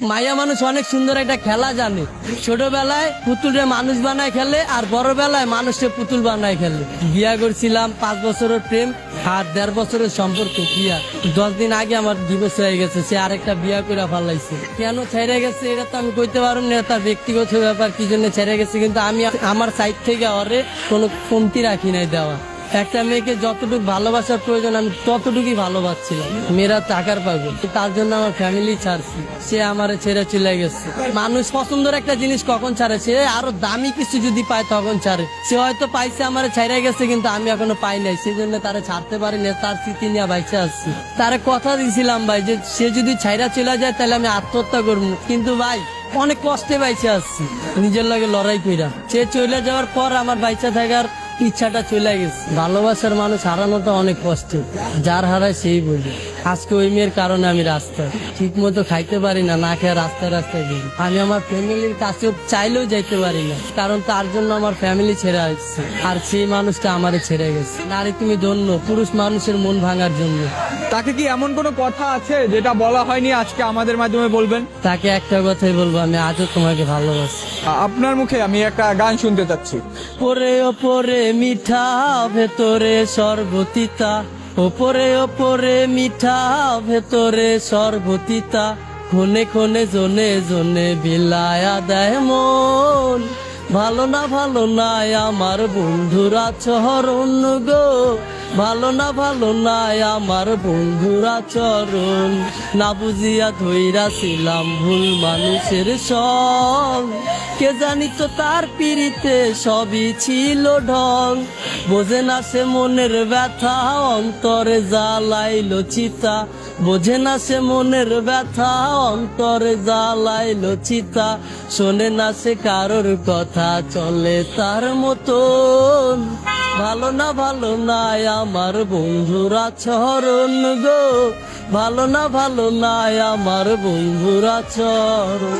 মাইয়া মানুষ অনেক সুন্দর একটা খেলা জানে। ছোটবেলায় পুতুলরে মানুষ বানায় খেলে, আর বড় বেলায় মানুষকে পুতুল বানায় খেলে। বিয়া করছিলাম 5 বছরের প্রেম আর 1.5 বছরের সম্পর্ক। বিয়া 10 দিন আগে আমার ডিভোর্স হয়ে গেছে, সে আরেকটা বিয়া করে ফেলাইছে। কেন ছেড়ে গেছে এটা তো আমি কইতে পারব না, তার ব্যক্তিগত ব্যাপার, কি জন্য ছেড়ে গেছে। কিন্তু আমি আমার সাইড থেকে ওরে কোনো কমতি রাখি নাই দেওয়া। একটা মেয়েকে যতটুকু ভালোবাসার প্রয়োজন আমি ততটুকুই ভালোবাসছিলাম। মেয়েরা টাকার পাগল, তার জন্য আমার ফ্যামিলি ছাড়ছি, সে আমার ছেড়ে চলে গেছে। মানুষ পছন্দের একটা জিনিস কখন ছাড়ে, সে আরো দামি কিছু যদি পায় তখন ছাড়ে। সে হয়তো পাইছে আমার ছেড়ে গেছে, কিন্তু আমি এখনো পাই নাই, সেজন্য তারা ছাড়তে পারি না। তার স্মৃতি নিয়ে বাইচে আসছি। তারে কথা দিয়েছিলাম ভাই যে সে যদি ছাইরা চলে যায় তাহলে আমি আত্মহত্যা করবো, কিন্তু ভাই অনেক কষ্টে বাইচে আসছি নিজের লগে লড়াই কইরা। সে চলে যাওয়ার পর আমার বাইচা থাকার ইচ্ছাটা চলে গেছে। ভালোবাসার মানুষ হারানোটা অনেক কষ্ট, যার হারায় সেই বোঝে। আজকে ওই মেয়ের কারণে আমি রাস্তায় ঠিক মতো খাইতে পারি না, না খেয়ে রাস্তায় রাস্তায় ঘুরি। আমি আমার ফ্যামিলির কাছেও চাইলেও যাইতে পারি না, কারণ তার জন্য আমার ফ্যামিলি ছেড়ে আসছে, আর সেই মানুষটা আমারে ছেড়ে গেছে। নারী তুমি ধন্য, পুরুষ মানুষের মন ভাঙার জন্য। তাকে কি এমন কোনো কথা আছে যেটা বলা হয়নি, আজকে আমাদের মাধ্যমে বলবেন? তাকে একটা কথাই বলবো, আমি আজও তোমাকে ভালোবাসি। আপনার মুখে আমি একটা গান শুনতে চাচ্ছি। ওপরে ওপরে মিঠা, ভেতরে সর্বতিতা। ওপরে ওপরে মিঠা, ভেতরে সর্বতিতা। ক্ষণে ক্ষণে জনে জনে বিলায়া দেয় মন। ভালো না আমার বন্ধুরা চরণ গো, ভালো না আমার বন্ধুরা চরণ। না বুঝিয়া ধইরাছিলাম ভুল মানুষের সং, কে জানি তো তার পিড়িতে সবই ছিল ঢং। বোঝে না সে মনের ব্যথা, অন্তরে জ্বালাইলো চিতা। বোঝে না সে মনের ব্যথা, অন্তরে জ্বালাইলো চিতা। শোনে না সে কারোর কথা, চলে তার মতন। ভালো না আমার বন্ধুরা চরণ গো, ভালো না আমার বন্ধুরা চরণ।